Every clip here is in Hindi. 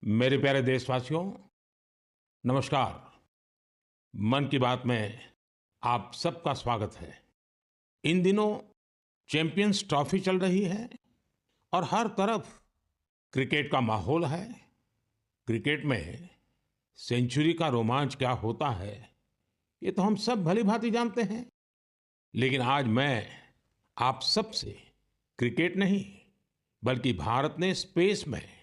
मेरे प्यारे देशवासियों, नमस्कार। मन की बात में आप सबका स्वागत है। इन दिनों चैंपियंस ट्रॉफी चल रही है और हर तरफ क्रिकेट का माहौल है। क्रिकेट में सेंचुरी का रोमांच क्या होता है, ये तो हम सब भली-भांति जानते हैं। लेकिन आज मैं आप सबसे क्रिकेट नहीं, बल्कि भारत ने स्पेस में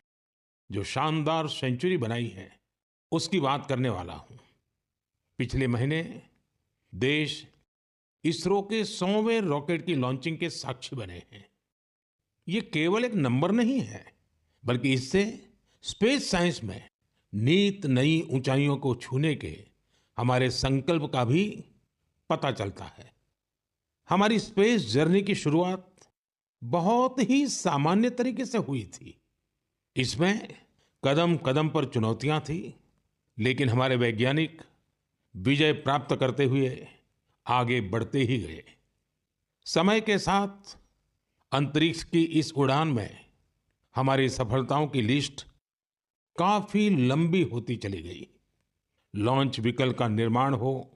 जो शानदार सेंचुरी बनाई है, उसकी बात करने वाला हूं। पिछले महीने देश इसरो के 100वें रॉकेट की लॉन्चिंग के साक्षी बने हैं। ये केवल एक नंबर नहीं है, बल्कि इससे स्पेस साइंस में नित नई ऊंचाइयों को छूने के हमारे संकल्प का भी पता चलता है। हमारी स्पेस जर्नी की शुरुआत बहुत ही सामान्य तरीके से हुई थी। इसमें कदम कदम पर चुनौतियां थी, लेकिन हमारे वैज्ञानिक विजय प्राप्त करते हुए आगे बढ़ते ही गए। समय के साथ अंतरिक्ष की इस उड़ान में हमारी सफलताओं की लिस्ट काफी लंबी होती चली गई। लॉन्च व्हीकल का निर्माण हो,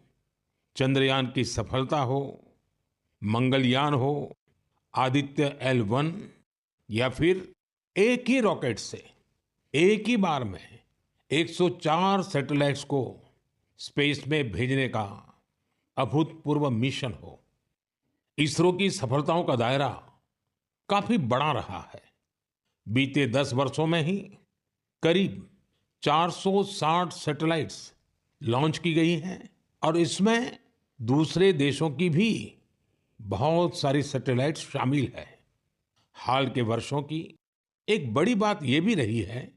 चंद्रयान की सफलता हो, मंगलयान हो, आदित्य L1 या फिर एक ही रॉकेट से एक ही बार में 104 सैटेलाइट्स को स्पेस में भेजने का अभूतपूर्व मिशन हो। इसरो की सफलताओं का दायरा काफी बड़ा रहा है। बीते 10 वर्षों में ही करीब 460 सैटेलाइट्स लॉन्च की गई हैं और इसमें दूसरे देशों की भी बहुत सारी सैटेलाइट्स शामिल है। हाल के वर्षों की एक बड़ी बात यह भी रही है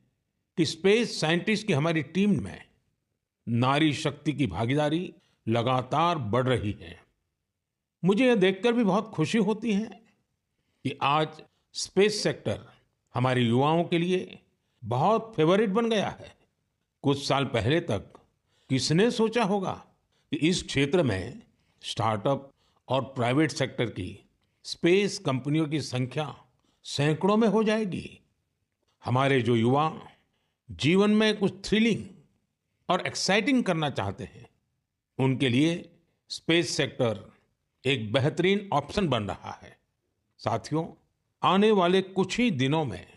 कि स्पेस साइंटिस्ट की हमारी टीम में नारी शक्ति की भागीदारी लगातार बढ़ रही है। मुझे यह देखकर भी बहुत खुशी होती है कि आज स्पेस सेक्टर हमारे युवाओं के लिए बहुत फेवरेट बन गया है। कुछ साल पहले तक किसने सोचा होगा कि इस क्षेत्र में स्टार्टअप और प्राइवेट सेक्टर की स्पेस कंपनियों की संख्या सैकड़ों में हो जाएगी। हमारे जो युवा जीवन में कुछ थ्रिलिंग और एक्साइटिंग करना चाहते हैं, उनके लिए स्पेस सेक्टर एक बेहतरीन ऑप्शन बन रहा है। साथियों, आने वाले कुछ ही दिनों में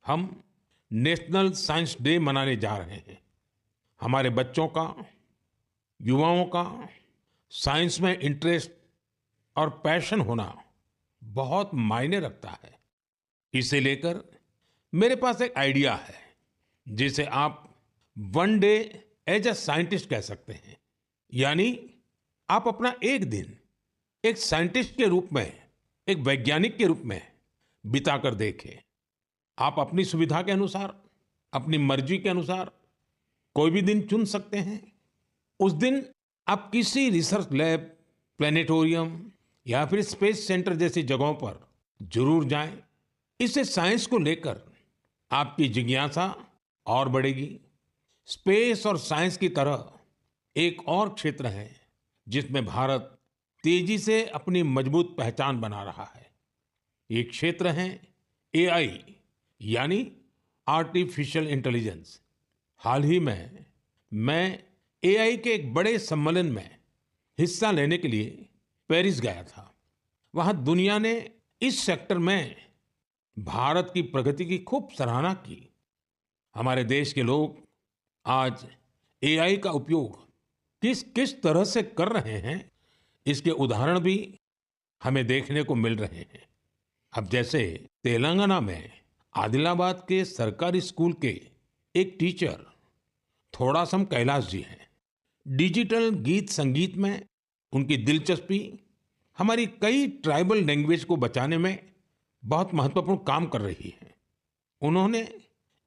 हम नेशनल साइंस डे मनाने जा रहे हैं। हमारे बच्चों का, युवाओं का साइंस में इंटरेस्ट और पैशन होना बहुत मायने रखता है। इसे लेकर मेरे पास एक आइडिया है, जिसे आप one day as a scientist कह सकते हैं। यानी आप अपना एक दिन एक साइंटिस्ट के रूप में, एक वैज्ञानिक के रूप में बिताकर देखें। आप अपनी सुविधा के अनुसार, अपनी मर्जी के अनुसार कोई भी दिन चुन सकते हैं। उस दिन आप किसी रिसर्च लैब, प्लेनेटोरियम या फिर स्पेस सेंटर जैसी जगहों पर जरूर जाएं। इससे साइंस को लेकर आपकी जिज्ञासा और बढ़ेगी। स्पेस और साइंस की तरह एक और क्षेत्र है जिसमें भारत तेजी से अपनी मजबूत पहचान बना रहा है। ये क्षेत्र है एआई, यानी आर्टिफिशियल इंटेलिजेंस। हाल ही में मैं एआई के एक बड़े सम्मेलन में हिस्सा लेने के लिए पेरिस गया था। वहां दुनिया ने इस सेक्टर में भारत की प्रगति की खूब सराहना की। हमारे देश के लोग आज एआई का उपयोग किस किस तरह से कर रहे हैं, इसके उदाहरण भी हमें देखने को मिल रहे हैं। अब जैसे तेलंगाना में आदिलाबाद के सरकारी स्कूल के एक टीचर थोड़ासम कैलाश जी हैं। डिजिटल गीत संगीत में उनकी दिलचस्पी हमारी कई ट्राइबल लैंग्वेज को बचाने में बहुत महत्वपूर्ण काम कर रही है। उन्होंने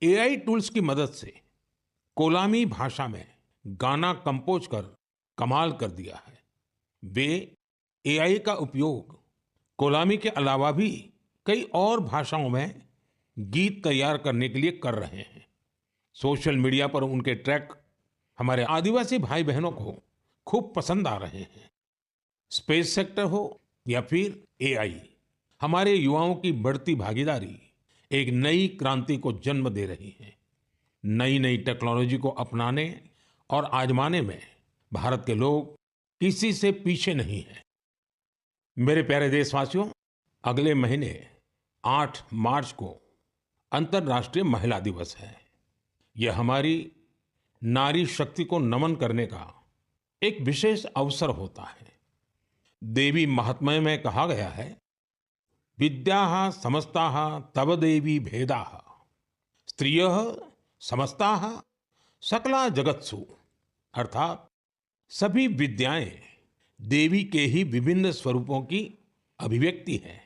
एआई टूल्स की मदद से कोलामी भाषा में गाना कंपोज कर कमाल कर दिया है। वे एआई का उपयोग कोलामी के अलावा भी कई और भाषाओं में गीत तैयार करने के लिए कर रहे हैं। सोशल मीडिया पर उनके ट्रैक हमारे आदिवासी भाई बहनों को खूब पसंद आ रहे हैं। स्पेस सेक्टर हो या फिर एआई, हमारे युवाओं की बढ़ती भागीदारी एक नई क्रांति को जन्म दे रही है। नई नई टेक्नोलॉजी को अपनाने और आजमाने में भारत के लोग किसी से पीछे नहीं हैं। मेरे प्यारे देशवासियों, अगले महीने 8 मार्च को अंतर्राष्ट्रीय महिला दिवस है। यह हमारी नारी शक्ति को नमन करने का एक विशेष अवसर होता है। देवी महात्म्य में कहा गया है, विद्याः समस्ताः तव देवी भेदाः स्त्रियः समस्ताः सकला जगत्सु। अर्थात सभी विद्याएं देवी के ही विभिन्न स्वरूपों की अभिव्यक्ति है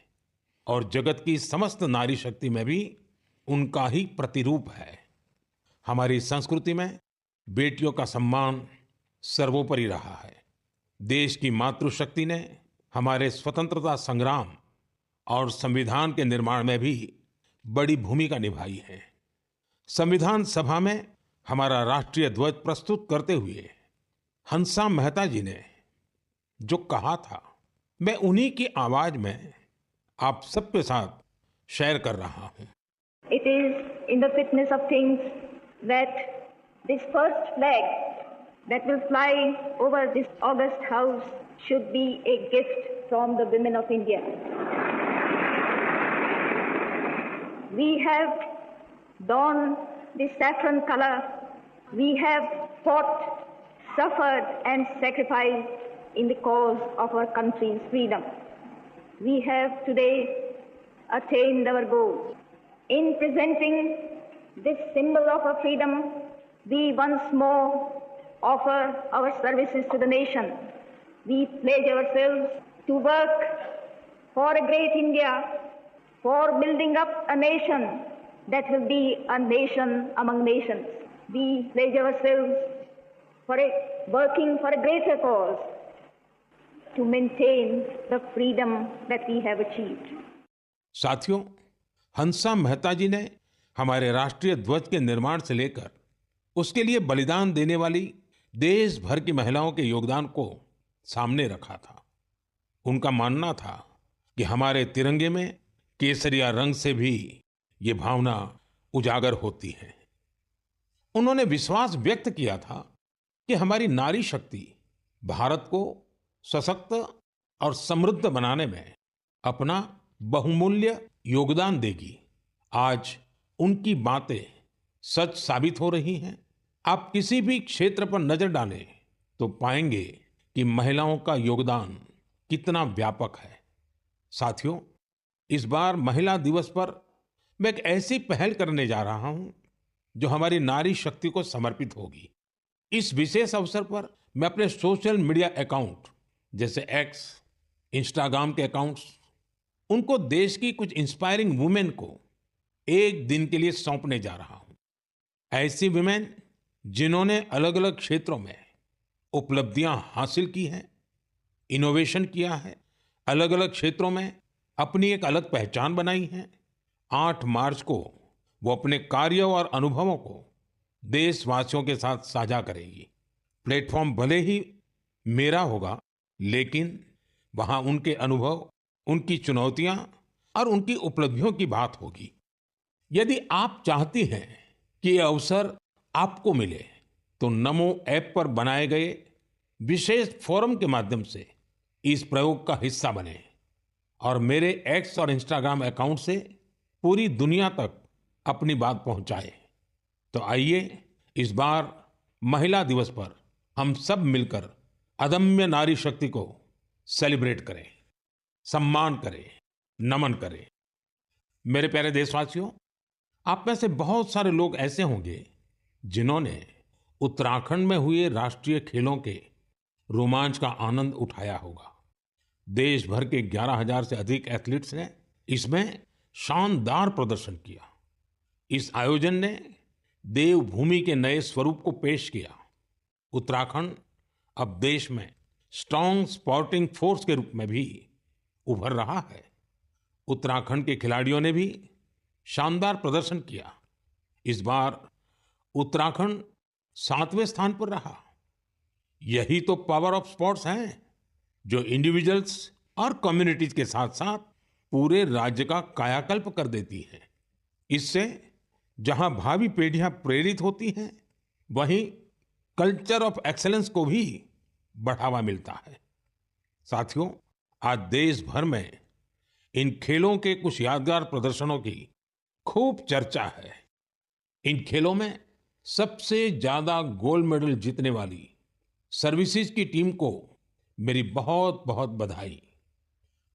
और जगत की समस्त नारी शक्ति में भी उनका ही प्रतिरूप है। हमारी संस्कृति में बेटियों का सम्मान सर्वोपरि रहा है। देश की मातृशक्ति ने हमारे स्वतंत्रता संग्राम और संविधान के निर्माण में भी बड़ी भूमिका निभाई है। संविधान सभा में हमारा राष्ट्रीय ध्वज प्रस्तुत करते हुए हंसा मेहता जी ने जो कहा था, मैं उन्हीं की आवाज में आप सबके साथ शेयर कर रहा हूं। It is in the fitness of things that this first flag that will fly over this august house should be a gift from the women of India. We have donned the saffron color. We have fought, suffered and sacrificed in the cause of our country's freedom. We have today attained our goals. In presenting this symbol of our freedom, we once more offer our services to the nation. We pledge ourselves to work for a great India, for building up a nation that will be a nation among nations. We pledge ourselves for working for a greater cause to maintain the freedom that we have achieved. साथियों, हंसा मेहता जी ने हमारे राष्ट्रीय ध्वज के निर्माण से लेकर उसके लिए बलिदान देने वाली देश भर की महिलाओं के योगदान को सामने रखा था। उनका मानना था कि हमारे तिरंगे में केसरिया रंग से भी ये भावना उजागर होती है। उन्होंने विश्वास व्यक्त किया था कि हमारी नारी शक्ति भारत को सशक्त और समृद्ध बनाने में अपना बहुमूल्य योगदान देगी। आज उनकी बातें सच साबित हो रही हैं। आप किसी भी क्षेत्र पर नजर डालें तो पाएंगे कि महिलाओं का योगदान कितना व्यापक है। साथियों, इस बार महिला दिवस पर मैं एक ऐसी पहल करने जा रहा हूं जो हमारी नारी शक्ति को समर्पित होगी। इस विशेष अवसर पर मैं अपने सोशल मीडिया अकाउंट जैसे एक्स, इंस्टाग्राम के अकाउंट्स, उनको देश की कुछ इंस्पायरिंग वुमेन को एक दिन के लिए सौंपने जा रहा हूं। ऐसी वुमेन जिन्होंने अलग अलग क्षेत्रों में उपलब्धियां हासिल की हैं, इनोवेशन किया है, अलग अलग क्षेत्रों में अपनी एक अलग पहचान बनाई है। 8 मार्च को वो अपने कार्य और अनुभवों को देशवासियों के साथ साझा करेंगी। प्लेटफॉर्म भले ही मेरा होगा, लेकिन वहां उनके अनुभव, उनकी चुनौतियां और उनकी उपलब्धियों की बात होगी। यदि आप चाहती हैं कि ये अवसर आपको मिले तो नमो ऐप पर बनाए गए विशेष फोरम के माध्यम से इस प्रयोग का हिस्सा बने और मेरे एक्स और इंस्टाग्राम अकाउंट से पूरी दुनिया तक अपनी बात पहुंचाए। तो आइए इस बार महिला दिवस पर हम सब मिलकर अदम्य नारी शक्ति को सेलिब्रेट करें, सम्मान करें, नमन करें। मेरे प्यारे देशवासियों, आप में से बहुत सारे लोग ऐसे होंगे जिन्होंने उत्तराखंड में हुए राष्ट्रीय खेलों के रोमांच का आनंद उठाया होगा। देश भर के 11,000 से अधिक एथलीट्स ने इसमें शानदार प्रदर्शन किया। इस आयोजन ने देवभूमि के नए स्वरूप को पेश किया। उत्तराखंड अब देश में स्ट्रांग स्पोर्टिंग फोर्स के रूप में भी उभर रहा है। उत्तराखंड के खिलाड़ियों ने भी शानदार प्रदर्शन किया। इस बार उत्तराखंड 7वें स्थान पर रहा। यही तो पावर ऑफ स्पोर्ट्स है, जो इंडिविजुअल्स और कम्युनिटीज के साथ साथ पूरे राज्य का कायाकल्प कर देती है। इससे जहां भावी पीढ़ियां प्रेरित होती हैं, वहीं कल्चर ऑफ एक्सीलेंस को भी बढ़ावा मिलता है। साथियों, आज देश भर में इन खेलों के कुछ यादगार प्रदर्शनों की खूब चर्चा है। इन खेलों में सबसे ज्यादा गोल्ड मेडल जीतने वाली सर्विसेज की टीम को मेरी बहुत बहुत बधाई।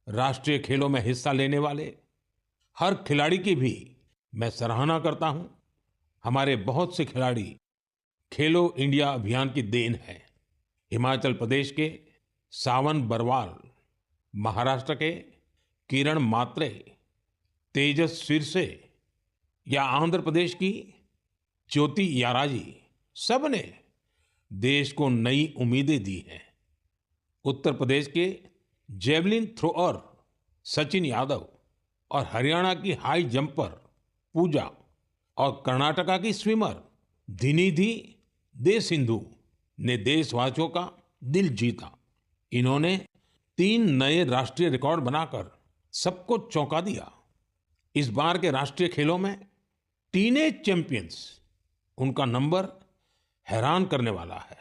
राष्ट्रीय खेलों में हिस्सा लेने वाले हर खिलाड़ी की भी मैं सराहना करता हूं। हमारे बहुत से खिलाड़ी खेलो इंडिया अभियान की देन है। हिमाचल प्रदेश के सावन बरवाल, महाराष्ट्र के किरण मात्रे, तेजस सिरसे या आंध्र प्रदेश की ज्योति याराजी, सबने देश को नई उम्मीदें दी हैं। उत्तर प्रदेश के जेवलिन थ्रोअर सचिन यादव और हरियाणा की हाई जंपर पूजा और कर्नाटका की स्विमर धिनिधि दे सिंधु ने देशवासियों का दिल जीता। इन्होंने 3 नए राष्ट्रीय रिकॉर्ड बनाकर सबको चौंका दिया। इस बार के राष्ट्रीय खेलों में टीनेज चैंपियंस, उनका नंबर हैरान करने वाला है।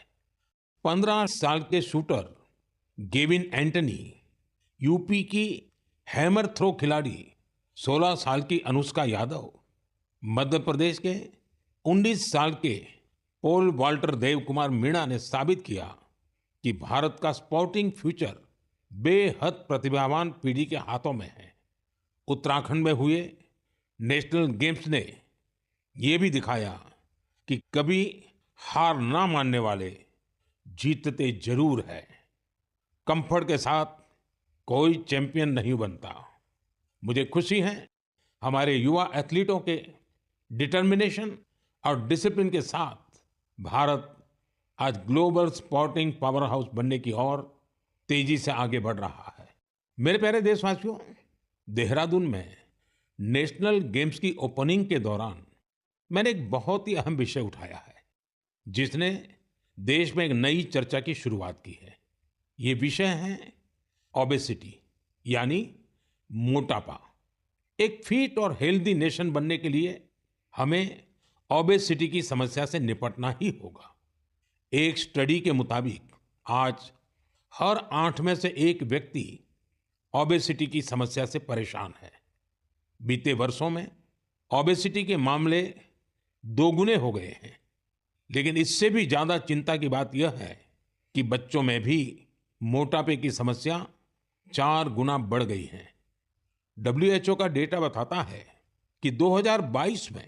15 साल के शूटर गेविन एंटनी, यूपी की हैमर थ्रो खिलाड़ी 16 साल की अनुष्का यादव, मध्य प्रदेश के 19 साल के पोल वाल्टर देव कुमार मीणा ने साबित किया कि भारत का स्पोर्टिंग फ्यूचर बेहद प्रतिभावान पीढ़ी के हाथों में है। उत्तराखंड में हुए नेशनल गेम्स ने ये भी दिखाया कि कभी हार ना मानने वाले जीतते जरूर है। कंफर्ट के साथ कोई चैंपियन नहीं बनता। मुझे खुशी है हमारे युवा एथलीटों के डिटर्मिनेशन और डिसिप्लिन के साथ भारत आज ग्लोबल स्पोर्टिंग पावर हाउस बनने की ओर तेजी से आगे बढ़ रहा है। मेरे प्यारे देशवासियों, देहरादून में नेशनल गेम्स की ओपनिंग के दौरान मैंने एक बहुत ही अहम विषय उठाया है, जिसने देश में एक नई चर्चा की शुरुआत की है। ये विषय है ओबेसिटी, यानी मोटापा। एक फिट और हेल्दी नेशन बनने के लिए हमें ओबेसिटी की समस्या से निपटना ही होगा। एक स्टडी के मुताबिक आज हर 8 में से एक व्यक्ति ओबेसिटी की समस्या से परेशान है। बीते वर्षों में ओबेसिटी के मामले दोगुने हो गए हैं, लेकिन इससे भी ज्यादा चिंता की बात यह है कि बच्चों में भी मोटापे की समस्या 4 गुना बढ़ गई है। WHO का डेटा बताता है कि 2022 में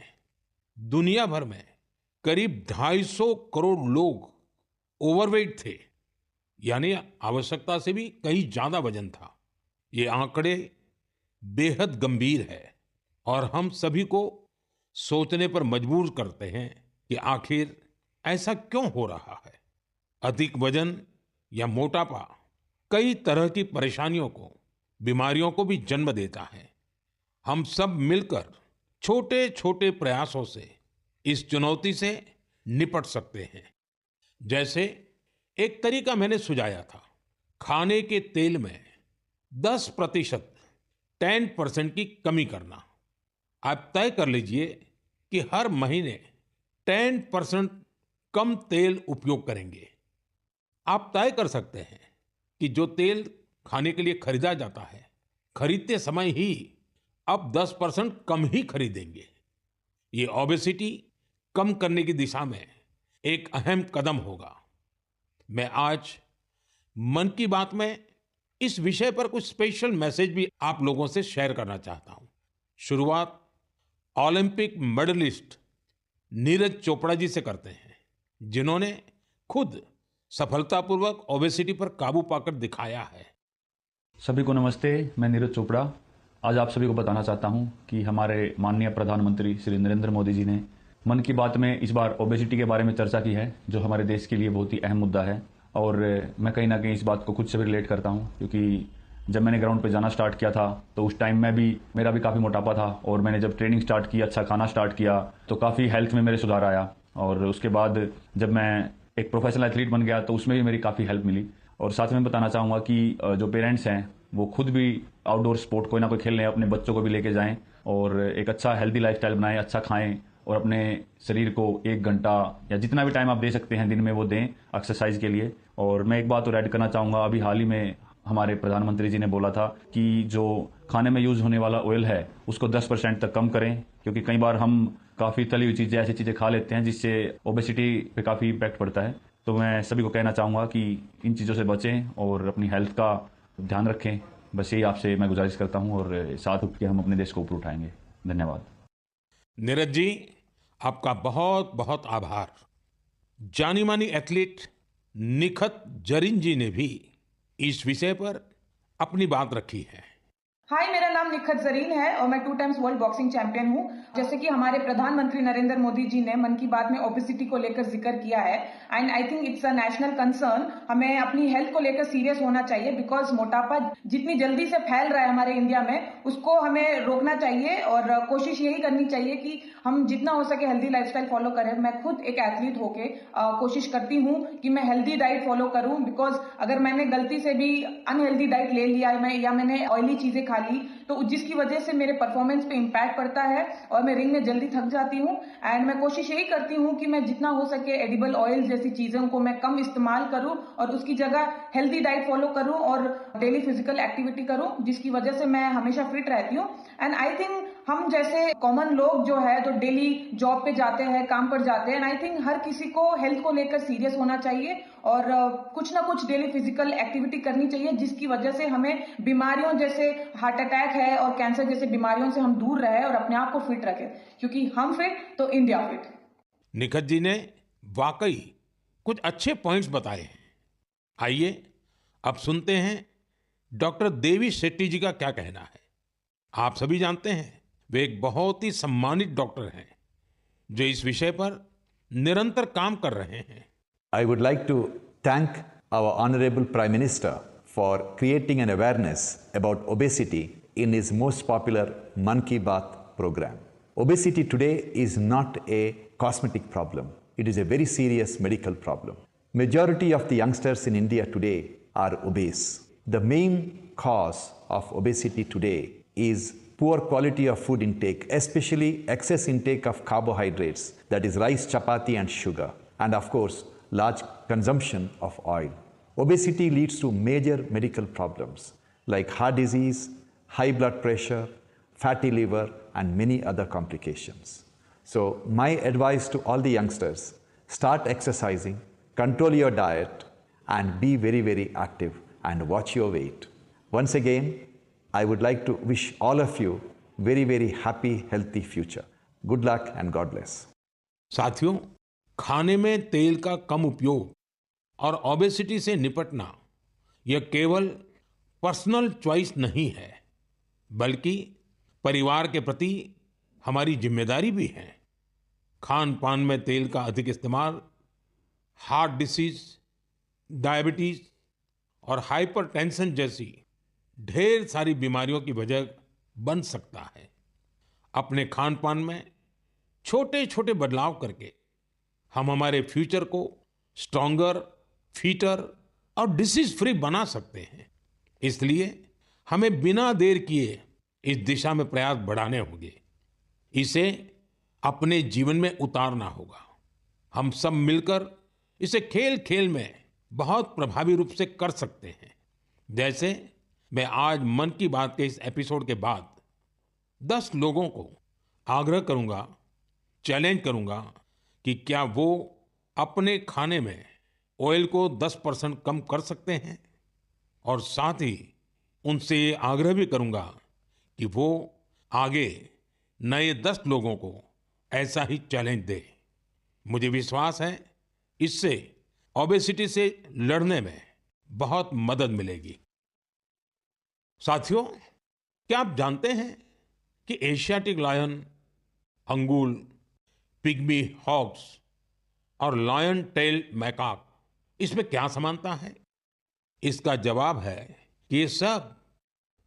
दुनिया भर में करीब 250 करोड़ लोग ओवरवेट थे, यानी आवश्यकता से भी कहीं ज्यादा वजन था। ये आंकड़े बेहद गंभीर है और हम सभी को सोचने पर मजबूर करते हैं कि आखिर ऐसा क्यों हो रहा है। अधिक वजन या मोटापा कई तरह की परेशानियों को, बीमारियों को भी जन्म देता है। हम सब मिलकर छोटे छोटे प्रयासों से इस चुनौती से निपट सकते हैं। जैसे एक तरीका मैंने सुझाया था, खाने के तेल में 10% 10% की कमी करना। आप तय कर लीजिए कि हर महीने 10% कम तेल उपयोग करेंगे। आप तय कर सकते हैं कि जो तेल खाने के लिए खरीदा जाता है, खरीदते समय ही अब 10% कम ही खरीदेंगे। ये ओबेसिटी कम करने की दिशा में एक अहम कदम होगा। मैं आज मन की बात में इस विषय पर कुछ स्पेशल मैसेज भी आप लोगों से शेयर करना चाहता हूं। शुरुआत ओलंपिक मेडलिस्ट नीरज चोपड़ा जी से करते हैं, जिन्होंने खुद सफलतापूर्वक ओबेसिटी पर काबू पाकर दिखाया है। सभी को नमस्ते, मैं नीरज चोपड़ा आज आप सभी को बताना चाहता हूं कि हमारे माननीय प्रधानमंत्री श्री नरेंद्र मोदी जी ने मन की बात में इस बार ओबेसिटी के बारे में चर्चा की है, जो हमारे देश के लिए बहुत ही अहम मुद्दा है। और मैं कहीं ना कहीं इस बात को खुद से भी रिलेट करता हूं, क्योंकि जब मैंने ग्राउंड पे जाना स्टार्ट किया था तो उस टाइम में भी मेरा भी काफ़ी मोटापा था, और मैंने जब ट्रेनिंग स्टार्ट की, अच्छा खाना स्टार्ट किया, तो काफ़ी हेल्थ में मेरे सुधार आया। और उसके बाद जब मैं एक प्रोफेशनल एथलीट बन गया तो उसमें भी मेरी काफ़ी हेल्प मिली। और साथ में बताना चाहूँगा कि जो पेरेंट्स हैं वो खुद भी आउटडोर स्पोर्ट कोई ना कोई खेलने अपने बच्चों को भी लेके जाएं और एक अच्छा हेल्दी लाइफस्टाइल बनाएं, अच्छा खाएं और अपने शरीर को 1 घंटा या जितना भी टाइम आप दे सकते हैं दिन में वो दें एक्सरसाइज के लिए। और मैं एक बात और ऐड करना चाहूँगा, अभी हाल ही में हमारे प्रधानमंत्री जी ने बोला था कि जो खाने में यूज़ होने वाला ऑयल है उसको 10% तक कम करें, क्योंकि कई बार हम काफ़ी तली हुई चीज़ें, ऐसी चीज़ें खा लेते हैं जिससे ओबेसिटी पे काफ़ी इम्पैक्ट पड़ता है। तो मैं सभी को कहना चाहूँगा कि इन चीज़ों से बचें और अपनी हेल्थ का ध्यान रखें। बस यही आपसे मैं गुजारिश करता हूँ और साथ उठ के हम अपने देश को ऊपर उठाएंगे। धन्यवाद। नीरज जी, आपका बहुत बहुत आभार। जानी मानी एथलीट निखत जरीन जी ने भी इस विषय पर अपनी बात रखी है। हाय, मेरा नाम निखत जरीन है और मैं 2 टाइम्स वर्ल्ड बॉक्सिंग चैंपियन हूँ। जैसे कि हमारे प्रधानमंत्री नरेंद्र मोदी जी ने मन की बात में ओबेसिटी को लेकर जिक्र किया है, and I think it's a national concern. हमें अपनी हेल्थ को लेकर सीरियस होना चाहिए, बिकॉज मोटापा जितनी जल्दी से फैल रहा है हमारे इंडिया में, उसको हमें रोकना चाहिए और कोशिश यही करनी चाहिए कि हम जितना हो सके हेल्दी लाइफस्टाइल फॉलो करें। मैं खुद एक एथलीट होके कोशिश करती हूँ कि मैं हेल्दी डाइट फॉलो करूँ, बिकॉज अगर मैंने गलती से भी अनहेल्दी डाइट ले लिया या मैंने ऑयली चीजें खा ली तो जिसकी वजह से मेरे परफॉर्मेंस पे इम्पैक्ट पड़ता है और मैं रिंग में जल्दी थक जाती हूँ। एंड मैं कोशिश यही करती हूँ कि मैं जितना हो सके एडिबल ऑयल जैसी चीजों को मैं कम इस्तेमाल करूँ और उसकी जगह हेल्दी डाइट फॉलो करूँ और डेली फिजिकल एक्टिविटी करूँ, जिसकी वजह से मैं हमेशा फिट रहती हूँ। एंड आई थिंक हम जैसे कॉमन लोग जो है जो डेली जॉब पे जाते हैं, काम पर जाते हैं, एंड आई थिंक हर किसी को हेल्थ को लेकर सीरियस होना चाहिए और कुछ ना कुछ डेली फिजिकल एक्टिविटी करनी चाहिए, जिसकी वजह से हमें बीमारियों जैसे हार्ट अटैक है और कैंसर जैसे बीमारियों से हम दूर रहे और अपने आप को फिट रखें, क्योंकि हम फिट तो इंडिया फिट। निखत जी ने वाकई कुछ अच्छे पॉइंट्स बताए हैं। आइए अब सुनते हैं डॉक्टर देवी शेट्टी जी का क्या कहना है। आप सभी जानते हैं वे एक बहुत ही सम्मानित डॉक्टर हैं जो इस विषय पर निरंतर काम कर रहे हैं। I would like to thank our Honorable Prime Minister for creating an awareness about obesity in his most popular Man Ki Baat program. Obesity today is not a cosmetic problem. It is a very serious medical problem. Majority of the youngsters in India today are obese. The main cause of obesity today is poor quality of food intake, especially excess intake of carbohydrates, that is rice, chapati and sugar, and of course large consumption of oil. Obesity leads to major medical problems like heart disease, high blood pressure, fatty liver, and many other complications. So my advice to all the youngsters, start exercising, control your diet, and be very, very active and watch your weight. Once again, I would like to wish all of you very, very happy, healthy future. Good luck and God bless. साथियों, खाने में तेल का कम उपयोग और ओबेसिटी से निपटना यह केवल पर्सनल चॉइस नहीं है, बल्कि परिवार के प्रति हमारी जिम्मेदारी भी है। खान पान में तेल का अधिक इस्तेमाल हार्ट डिसीज, डायबिटीज और हाइपरटेंशन जैसी ढेर सारी बीमारियों की वजह बन सकता है। अपने खान पान में छोटे छोटे बदलाव करके हम हमारे फ्यूचर को स्ट्रॉन्गर, फिटर और डिसीज फ्री बना सकते हैं। इसलिए हमें बिना देर किए इस दिशा में प्रयास बढ़ाने होंगे। इसे अपने जीवन में उतारना होगा। हम सब मिलकर इसे खेल खेल में बहुत प्रभावी रूप से कर सकते हैं। जैसे मैं आज मन की बात के इस एपिसोड के बाद 10 लोगों को आग्रह करूंगा, चैलेंज करूंगा कि क्या वो अपने खाने में ऑयल को 10% कम कर सकते हैं, और साथ ही उनसे ये आग्रह भी करूंगा कि वो आगे नए 10 लोगों को ऐसा ही चैलेंज दे। मुझे विश्वास है इससे ओबेसिटी से लड़ने में बहुत मदद मिलेगी। साथियों, क्या आप जानते हैं कि Asiatic lion, Angul, pygmy hogs और लायन टेल मैकाक, इसमें क्या समानता है? इसका जवाब है कि ये सब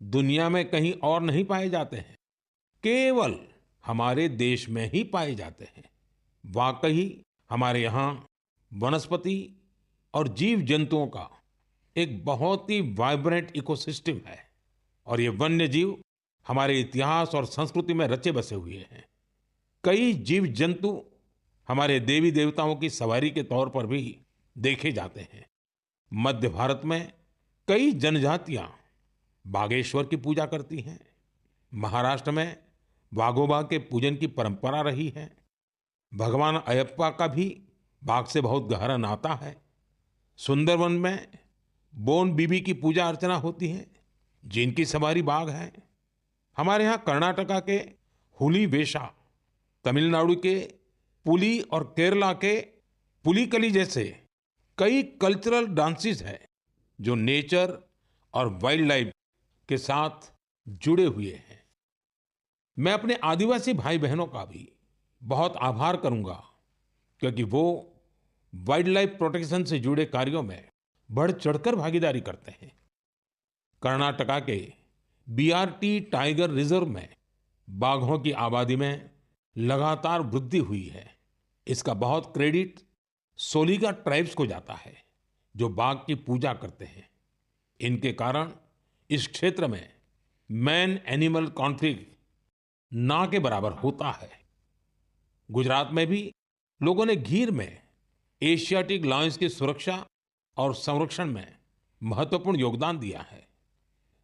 दुनिया में कहीं और नहीं पाए जाते हैं, केवल हमारे देश में ही पाए जाते हैं। वाकई हमारे यहाँ वनस्पति और जीव जंतुओं का एक बहुत ही वाइब्रेंट इकोसिस्टम है और ये वन्य जीव हमारे इतिहास और संस्कृति में रचे बसे हुए हैं। कई जीव जंतु हमारे देवी देवताओं की सवारी के तौर पर भी देखे जाते हैं। मध्य भारत में कई जनजातियां बागेश्वर की पूजा करती हैं। महाराष्ट्र में वाघोबा के पूजन की परंपरा रही है। भगवान अयप्पा का भी बाघ से बहुत गहरा नाता है। सुंदरवन में बोन बीबी की पूजा अर्चना होती है, जिनकी सवारी बाघ है। हमारे यहाँ कर्नाटका के हुली वेशा, तमिलनाडु के पुली और केरला के पुलिकली जैसे कई कल्चरल डांसेस हैं जो नेचर और वाइल्ड लाइफ के साथ जुड़े हुए हैं। मैं अपने आदिवासी भाई बहनों का भी बहुत आभार करूंगा, क्योंकि वो वाइल्ड लाइफ प्रोटेक्शन से जुड़े कार्यों में बढ़ चढ़कर भागीदारी करते हैं। कर्नाटका के बीआरटी टाइगर रिजर्व में बाघों की आबादी में लगातार वृद्धि हुई है। इसका बहुत क्रेडिट सोलिगा ट्राइब्स को जाता है, जो बाघ की पूजा करते हैं। इनके कारण इस क्षेत्र में मैन एनिमल कॉन्फ्लिक्ट ना के बराबर होता है। गुजरात में भी लोगों ने गीर में एशियाटिक लायंस की सुरक्षा और संरक्षण में महत्वपूर्ण योगदान दिया है।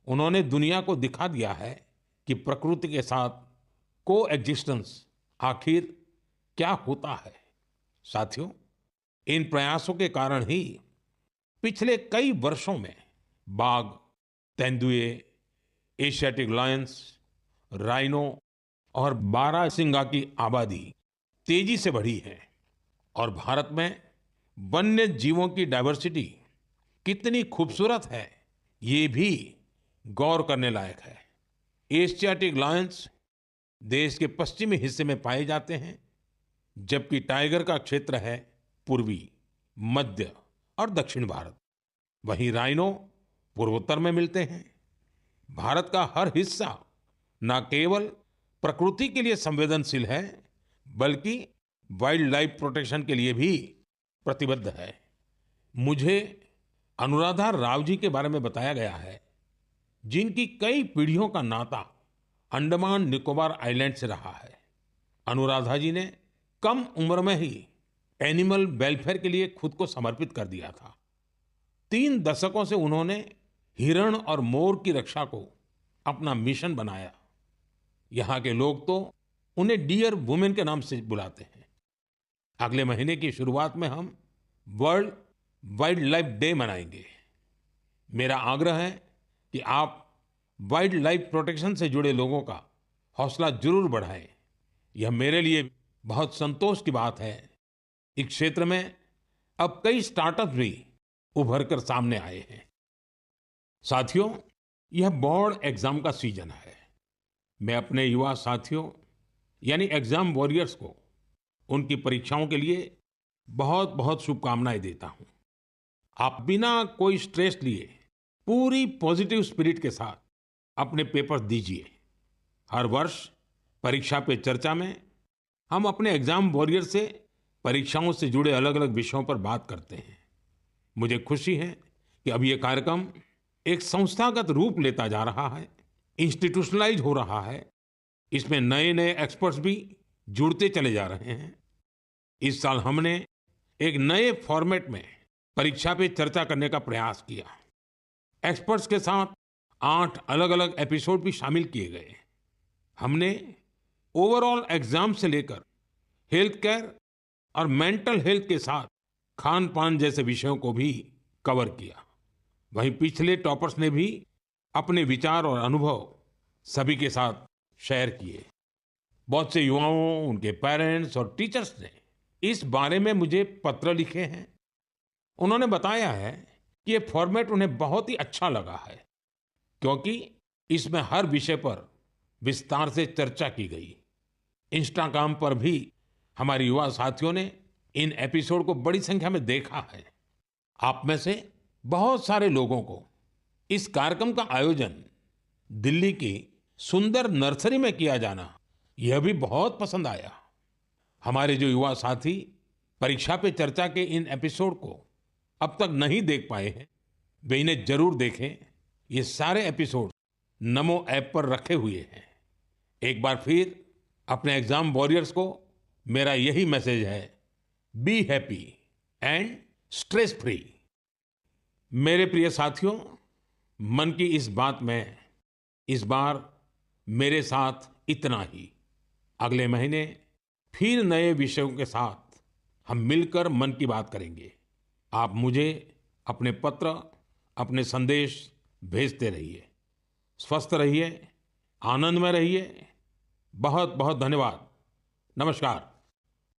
उन्होंने दुनिया को दिखा दिया है कि प्रकृति के साथ कोएग्जिस्टेंस आखिर क्या होता है। साथियों, इन प्रयासों के कारण ही पिछले कई वर्षों में बाघ, तेंदुए, एशियाटिक लायंस, राइनो और बारहसिंगा की आबादी तेजी से बढ़ी है। और भारत में वन्य जीवों की डाइवर्सिटी कितनी खूबसूरत है, ये भी गौर करने लायक है। एशियाटिक लायंस देश के पश्चिमी हिस्से में पाए जाते हैं, जबकि टाइगर का क्षेत्र है पूर्वी, मध्य और दक्षिण भारत। वहीं राइनो पूर्वोत्तर में मिलते हैं। भारत का हर हिस्सा न केवल प्रकृति के लिए संवेदनशील है, बल्कि वाइल्ड लाइफ प्रोटेक्शन के लिए भी प्रतिबद्ध है। मुझे अनुराधा राव जी के बारे में बताया गया है, जिनकी कई पीढ़ियों का नाता अंडमान निकोबार आइलैंड से रहा है। अनुराधा जी ने कम उम्र में ही एनिमल वेलफेयर के लिए खुद को समर्पित कर दिया था। 3 दशकों से उन्होंने हिरण और मोर की रक्षा को अपना मिशन बनाया। यहाँ के लोग तो उन्हें डियर वुमेन के नाम से बुलाते हैं। अगले महीने की शुरुआत में हम वर्ल्ड वाइल्ड लाइफ डे मनाएंगे। मेरा आग्रह है कि आप वाइल्ड लाइफ प्रोटेक्शन से जुड़े लोगों का हौसला जरूर बढ़ाएं। यह मेरे लिए बहुत संतोष की बात है। इस क्षेत्र में अब कई स्टार्टअप भी उभर कर सामने आए हैं। साथियों, यह बोर्ड एग्जाम का सीजन है। मैं अपने युवा साथियों यानी एग्जाम वॉरियर्स को उनकी परीक्षाओं के लिए बहुत बहुत शुभकामनाएं देता हूं। आप बिना कोई स्ट्रेस लिए पूरी पॉजिटिव स्पिरिट के साथ अपने पेपर दीजिए। हर वर्ष परीक्षा पे चर्चा में हम अपने एग्जाम वॉरियर से परीक्षाओं से जुड़े अलग अलग विषयों पर बात करते हैं। मुझे खुशी है कि अब ये कार्यक्रम एक संस्थागत रूप लेता जा रहा है, इंस्टीट्यूशनलाइज हो रहा है। इसमें नए नए एक्सपर्ट्स भी जुड़ते चले जा रहे हैं। इस साल हमने एक नए फॉर्मेट में परीक्षा पे चर्चा करने का प्रयास किया। एक्सपर्ट्स के साथ 8 अलग अलग एपिसोड भी शामिल किए गए। हमने ओवरऑल एग्जाम से लेकर हेल्थ केयर और मेंटल हेल्थ के साथ खान पान जैसे विषयों को भी कवर किया। वहीं पिछले टॉपर्स ने भी अपने विचार और अनुभव सभी के साथ शेयर किए। बहुत से युवाओं, उनके पेरेंट्स और टीचर्स ने इस बारे में मुझे पत्र लिखे हैं। उन्होंने बताया है कि ये फॉर्मेट उन्हें बहुत ही अच्छा लगा है, क्योंकि इसमें हर विषय पर विस्तार से चर्चा की गई। इंस्टाग्राम पर भी हमारे युवा साथियों ने इन एपिसोड को बड़ी संख्या में देखा है। आप में से बहुत सारे लोगों को इस कार्यक्रम का आयोजन दिल्ली की सुंदर नर्सरी में किया जाना यह भी बहुत पसंद आया। हमारे जो युवा साथी परीक्षा पे चर्चा के इन एपिसोड को अब तक नहीं देख पाए हैं, वे इन्हें जरूर देखें। ये सारे एपिसोड नमो ऐप पर रखे हुए हैं। एक बार फिर अपने एग्जाम वॉरियर्स को मेरा यही मैसेज है, be happy and stress free. मेरे प्रिय साथियों, मन की इस बात में इस बार मेरे साथ इतना ही। अगले महीने फिर नए विषयों के साथ हम मिलकर मन की बात करेंगे। आप मुझे अपने पत्र, अपने संदेश भेजते रहिए। स्वस्थ रहिए, आनंद में रहिए। बहुत बहुत धन्यवाद। नमस्कार।